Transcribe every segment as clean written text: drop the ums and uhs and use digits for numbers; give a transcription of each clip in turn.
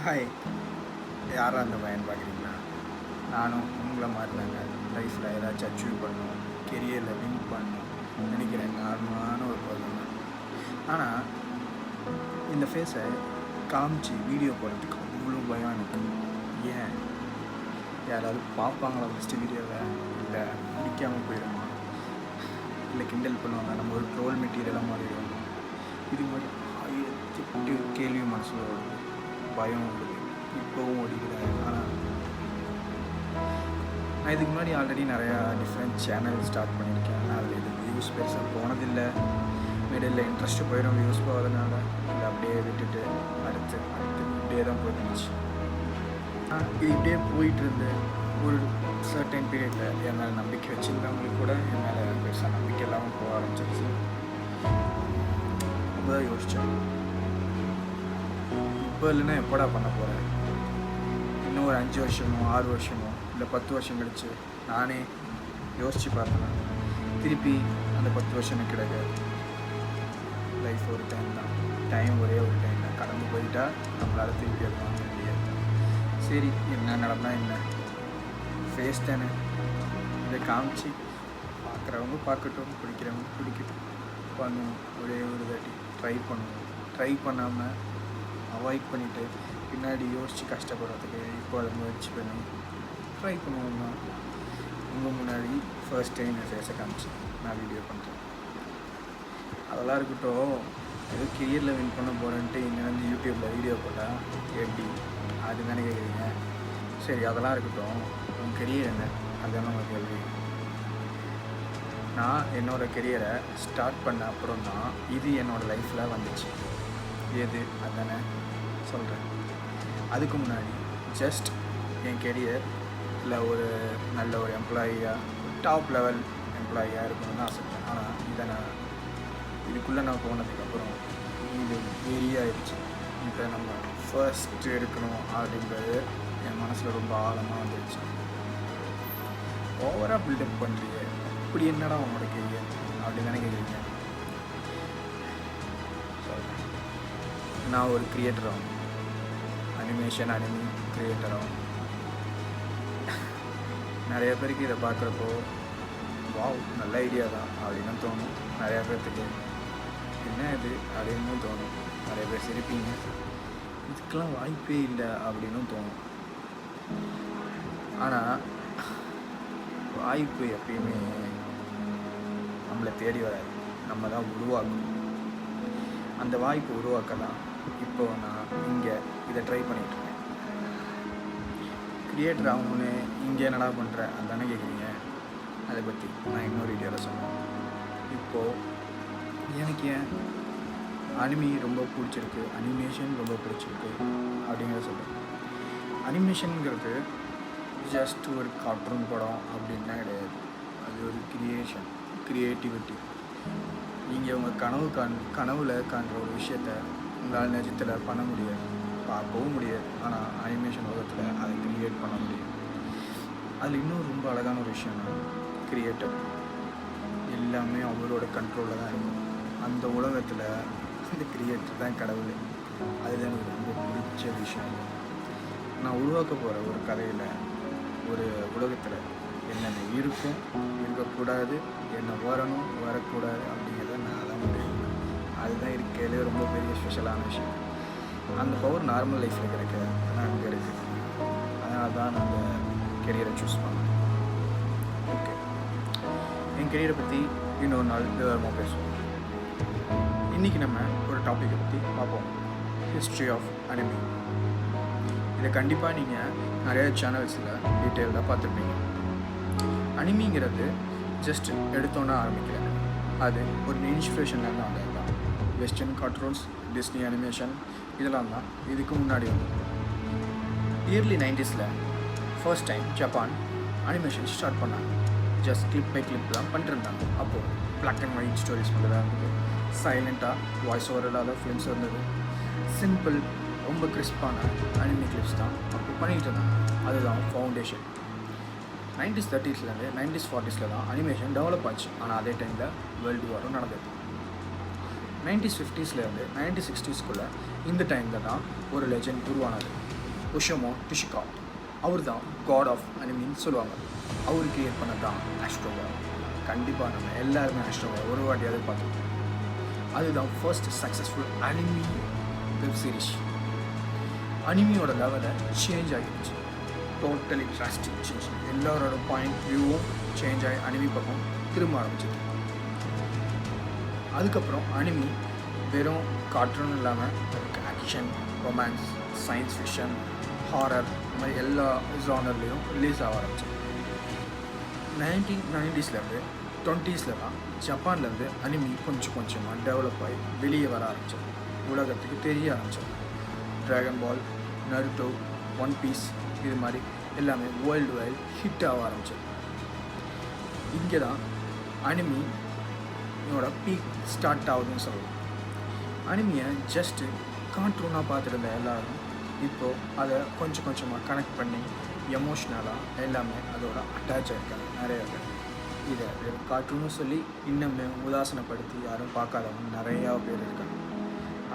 Hi, யாரா அந்த பையன் பார்க்குறீங்களா? நானும் உங்களை மாதிரி தாங்க. லைஃப்பில் ஏதாச்சும் அச்சீவ் பண்ணணும், கெரியரில் வின் பண்ணணும் நினைக்கிறேன். நார்மலான ஒரு பர்சன் தான். ஆனால் இந்த ஃபேஸை காமிச்சு வீடியோ போடுறதுக்கு அவ்வளோ பயம் எனக்கு. ஏன், யாராவது பார்ப்பாங்களா ஃபஸ்ட்டு வீடியோவை? இல்லை பிடிக்காமல் போயிடுமா? இல்லை கிண்டல் பண்ணுவாங்க, நம்ம ஒரு ட்ரோல் மெட்டீரியலாக மாறிடுவோம். இது மாதிரி 1008 கேள்வி மனசில் ஓடுது, பயம் ஓடுது, இப்போவும் ஓடிக்குது. ஆனால் நான் இதுக்கு முன்னாடி ஆல்ரெடி நிறையா டிஃப்ரெண்ட் சேனல் ஸ்டார்ட் பண்ணியிருக்கேன். ஆனால் அதில் இது வியூஸ் பெருசாக போனதில்லை. மிடில் இன்ட்ரெஸ்ட்டு போயிடும் வியூஸ் போகிறதுனால. இல்லை அப்படியே விட்டுட்டு அடுத்து இப்படியே தான் போயிருந்துச்சு. இது இப்படியே போயிட்டுருந்து ஒரு சர்டன் பீரியடில் என் மேலே நம்பிக்கை வச்சுருந்தவங்களுக்கு கூட என் மேலே பெருசாக நம்பிக்கை இல்லாமல் போக ஆரம்பிச்சிருச்சு. ரொம்ப தான் யோசித்தேன், இப்போ இல்லைன்னா எப்படா பண்ண போகிறேன்? இன்னும் ஒரு 5 வருஷமோ 6 வருஷமோ இல்லை 10 வருஷம் கழிச்சு நானே யோசித்து பார்த்தேன். திருப்பி அந்த 10 வருஷம் எனக்கு கிடைக்காது. லைஃப் ஒரு டைம் தான், டைம் ஒரே ஒரு டைம் தான். கடந்து போயிட்டா நம்மளால் திருப்பி அது வாங்க முடியாது. சரி, என்ன நடந்தால் என்ன, ஃபேஸ் தானே, இதை காமிச்சு பார்க்குறவங்க பார்க்கட்டும், பிடிக்கிறவங்க பிடிக்கட்டும், பண்ணுவோம். ஒரே ஒரு தாட்டி ட்ரை பண்ணாமல் அவாய்ட் பண்ணிவிட்டு பின்னாடி யோசித்து கஷ்டப்படுறதுக்கு இப்போ அதை முயற்சி பண்ணி ட்ரை பண்ணுவோம் தான். உங்கள் முன்னாடி ஃபர்ஸ்ட் டைம் என் ஃபேஸை காமிச்சு நான் வீடியோ பண்ணுறேன். அதெல்லாம் இருக்கட்டும், ஏதோ கெரியரில் வின் பண்ண போகிறேன்ட்டு இங்கே வந்து யூடியூப்பில் வீடியோ போட்டால் எப்படி, அது தானே கேட்குறீங்க? சரி, அதெல்லாம் இருக்கட்டும், உங்கள் கெரியர் என்ன? அதுதான் உங்கள் கேள்வி. நான் என்னோடய கெரியரை ஸ்டார்ட் பண்ண அப்புறம் தான் இது என்னோடய லைஃப்பில் வந்துச்சு. எது அதுதானே சொல்கிறேன். அதுக்கு முன்னாடி ஜஸ்ட் என் கெரியரில் ஒரு நல்ல ஒரு எம்ப்ளாயியாக, டாப் லெவல் எம்ப்ளாயியாக இருக்கணும்னு தான் ஆசைப்பட்டேன். ஆனால் இதை இதுக்குள்ளே நான் போனதுக்கப்புறம் இது வெறியாயிடுச்சு. இப்போ நம்ம ஃபர்ஸ்ட் இருக்கணும் அப்படின்றது என் மனசில் ரொம்ப ஆழமாக வந்துடுச்சு. ஓவராக பில்டப் பண்ணுறீங்க, அப்படி என்னடா உங்களோட கெரியர் அப்படின்னு தானே கேட்குறீங்க. நான் ஒரு கிரியேட்டராகும், அனிமி கிரியேட்டராகும். நிறைய பேருக்கு இதை பார்க்குறப்போ வாவ் நல்ல ஐடியா தான் அப்படின்னு தோணும். நிறையா பேர்த்துக்கு என்ன இது அப்படின்னு தோணும். நிறைய பேர் சிரிப்பீங்க, இதுக்கெல்லாம் வாய்ப்பே இல்லை அப்படின்னு தோணும். ஆனால் வாய்ப்பு எப்பயுமே நம்மளை தேடி வராது, நம்ம தான் உருவாக்கணும். அந்த வாய்ப்பு உருவாக்கலாம். இப்போது நான் இங்கே இதை ட்ரை பண்ணிகிட்ருக்கேன். கிரியேட்டர் ஆகணுன்னு இங்கே என்னடா பண்ணுறேன் அதுதானே கேட்குறீங்க. அதை பற்றி நான் இன்னொரு வீடியோவில் சொன்னேன். இப்போது எனக்கு ஏன் அனிமி ரொம்ப பிடிச்சிருக்கு, அனிமேஷன் ரொம்ப பிடிச்சிருக்கு அப்படிங்கிறத சொல்கிறேன். அனிமேஷனுங்கிறது ஜஸ்ட் ஒரு கார்ட்டூன் படம் அப்படின்லாம் கிடையாது. அது ஒரு க்ரியேட்டிவிட்டி. நீங்கள் உங்கள் கனவில் காண்ற ஒரு விஷயத்த உங்களால் நிஜத்தில் பண்ண முடியாது, பார்க்கவும் முடியாது. ஆனால் அனிமேஷன் உலகத்தில் அதை க்ரியேட் பண்ண முடியும். அதில் இன்னும் ரொம்ப அழகான ஒரு விஷயம்னா க்ரியேட்டர் எல்லாமே அவரோட கண்ட்ரோலில் தான் இருக்கும். அந்த உலகத்தில் அந்த க்ரியேட்டர் தான் கடவுள். அதுதான் எனக்கு ரொம்ப பிடிச்ச விஷயம். நான் உருவாக்க போகிற ஒரு கதையில், ஒரு உலகத்தில் என்னென்ன இருக்கும், இருக்கக்கூடாது, என்ன வரணும், வரக்கூடாது அப்படிங்கிறத நான் தான் முடியும். அதுதான் இருக்கையிலே ரொம்ப பெரிய ஸ்பெஷலான விஷயம். அந்த பவர் நார்மல் லைஃப்பில் கிடைக்காது, ஆனால் அங்கே இருக்குது. அதனால தான் நான் அந்த கெரியரை சூஸ் பண்ணேன். ஓகே, என் கெரியரை பற்றி இன்னொரு நாள் விவரமாக பேசுவோம். இன்றைக்கி நம்ம ஒரு டாப்பிக்கை பற்றி பார்ப்போம், ஹிஸ்ட்ரி ஆஃப் அனிமி. இதை கண்டிப்பாக நீங்கள் நிறைய சேனல்ஸில் டீட்டெயிலாக பார்த்துருப்பீங்க. அனிமிங்கிறது ஜஸ்ட் எடுத்தோன்னா ஆரம்பிக்கிறேன். அது ஒரு இன்ஸ்பிரேஷன்லேருந்து வந்தது தான். வெஸ்டர்ன் கார்ட்டூன்ஸ், டிஸ்னி அனிமேஷன் இதெல்லாம் தான் இதுக்கு முன்னாடி வந்து early 90s first time Japan animation start பண்ணாங்க. ஜஸ்ட் கிளிப் பை கிளிப் தான் பண்ணிட்டுருந்தாங்க. அப்போது பிளாக் அண்ட் ஒயிட் ஸ்டோரிஸ் மட்டும் தான் இருந்தது. சைலண்ட்டாக வாய்ஸ் ஓவர் இல்லாத ஃபிலிம்ஸ் இருந்தது. சிம்பிள், ரொம்ப கிறிஸ்பான அனிமி கிளிப்ஸ் தான் அப்போ பண்ணிகிட்டு இருந்தாங்க. அதுதான் ஃபவுண்டேஷன். 90s 30sலேருந்து 90s 40s தான் அனிமேஷன் டெவலப் ஆச்சு. ஆனால் அதே டைமில் வேர்ல்டு வாரும் நடந்தது. 90s 50sலேருந்து 90s 60sக்குள்ளே இந்த டைமில் தான் ஒரு லெஜெண்ட் உருவானது. ஒஷோமோ டிஷிகா. அவர் தான் காட் ஆஃப் அனிமின்னு சொல்லுவாங்க. அவர் கிரியேட் பண்ணது தான் ஆஸ்ட்ரோவா. கண்டிப்பாக நம்ம எல்லாருமே ஆஸ்ட்ரோவா ஒரு வாட்டியாவது பார்த்துருக்கோம். அதுதான் first successful anime web series. அனிமியோட லெவலை சேஞ்ச் ஆகிடுச்சு, டோட்டலி டிராஸ்டிக் சேஞ்ச். எல்லாரோட பாயிண்ட் வியூவும் சேஞ்ச் ஆகி அனிமி பக்கம் திரும்ப ஆரம்பிச்சிது. அதுக்கப்புறம் அனிமி வெறும் கார்ட்டூன் இல்லாமல் அதுக்கு action, romance, science fiction, horror, இந்த மாதிரி எல்லா ஜானர்லேயும் ரிலீஸ் ஆக ஆரம்பிச்சு. 1990ஸ்லேருந்து 20ஸ்லாம் ஜப்பான்லேருந்து அனிமி கொஞ்சம் கொஞ்சமாக டெவலப் ஆகி வெளியே வர ஆரம்பிச்சது, உலகத்துக்கு தெரிய ஆரம்பிச்சது. ட்ராகன் பால், நருட்டோ, ஒன் பீஸ் இது மாதிரி எல்லாமே வேர்ல்டு வைட் ஹிட் ஆக ஆரம்பிச்சது. இங்கே தான் அனிமியோட பீக் ஸ்டார்ட் ஆகுதுன்னு சொல்லலாம். அனிமியை ஜஸ்ட்டு கார்ட்டூனாக பார்த்துருந்த எல்லோரும் இப்போது அதை கொஞ்சம் கொஞ்சமாக கனெக்ட் பண்ணி எமோஷ்னலாக எல்லாமே அதோட அட்டாச் ஆகிருக்காங்க நிறைய பேர். இதை வெறும் கார்ட்டூன்னு சொல்லி இன்னுமே உதாசனப்படுத்தி யாரும் பார்க்காதவங்க நிறையா பேர் இருக்காங்க.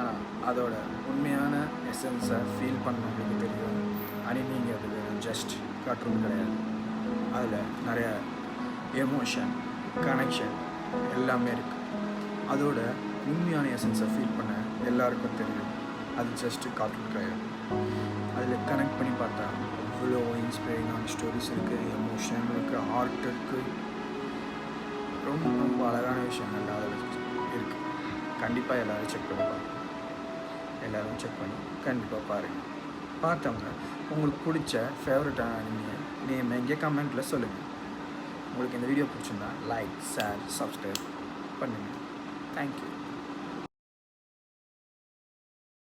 ஆனால் அதோட உண்மையான எசன்ஸை ஃபீல் பண்ணவங்களுக்கு தெரியும், அனிமிங்கிறது வெறும் ஜஸ்ட் கார்ட்டூன் கிடையாது. அதில் நிறைய எமோஷன், கனெக்ஷன் எல்லாமே இருக்குது. அதோட உண்மையான எசன்ஸை ஃபீல் பண்ண எல்லாருக்கும் தெரியும், அது ஜஸ்ட்டு கார்ட்டூன் கிடையாது. அதில் கனெக்ட் பண்ணி பார்த்தா இவ்வளோ இன்ஸ்பைரிங்கான ஸ்டோரிஸ் இருக்குது, எமோஷன் இருக்குது, ஆர்ட் இருக்குது, ரொம்ப ரொம்ப அழகான விஷயங்கள் அதில் இருக்குது. கண்டிப்பாக எல்லோரும் செக் பண்ணி பாருங்கள். எல்லோரும் செக் பண்ணி கண்டிப்பாக பாருங்கள். பார்த்தவங்க உங்களுக்கு பிடிச்ச ஃபேவரட்டான அனிமியை நேம் எங்கே கமெண்ட்டில் சொல்லுங்கள். உங்களுக்கு இந்த வீடியோ பிடிச்சிருந்தா லைக், ஷேர், சப்ஸ்கிரைப் பண்ணுங்கள். தேங்க்யூ.